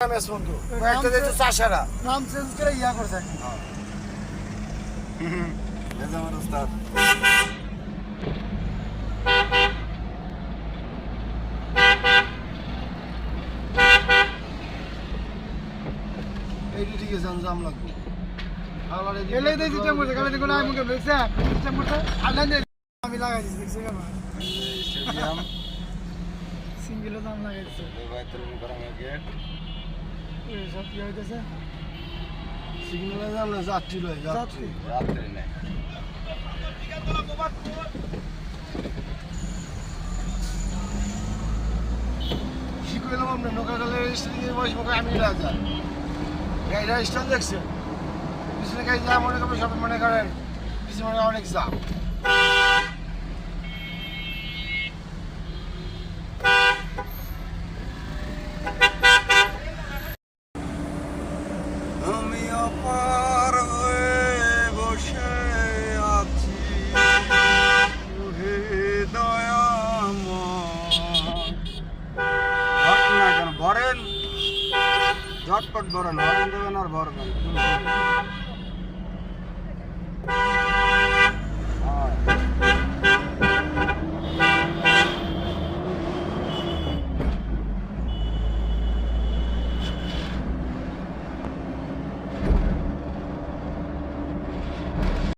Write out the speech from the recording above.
MS বন্ধু একটা দিতে চাষারা নাম চেঞ্জ করে ইয়া করছে এই আমার উস্তাদ এইটি ঠিক আছে জাম লাগবে আলাদা এলে দেই সিস্টেম করছে কালে দেখো না আমি মুখে বেসা সিস্টেম করছে আলাদা দেই আমি লাগাই দিছি দেখছ কেন স্টেডিয়াম সিঙ্গেল দাম লাগাই দিছে এই ভাই তোর করা গেট এই সব কি হইতাছে সিগন্যাল জাম না যাত্রী লয় যাত্রী যাত্রী নাই কি কইলাম আমরা নৌকাগালের স্টেডিয়ামে বসে মুখে আমি রাজা গাড়িটা স্ট্যান্ড দেখছে পিছনে গাড়ি যা মনে করবে সব মনে করেন পিছনে অনেক জাম আমি অপার হয়ে বসে আছি হে দয়াময় ঘটনা কেন ভরেন ঝটপট ভরেন হরেন দেবেন আর ভরবেন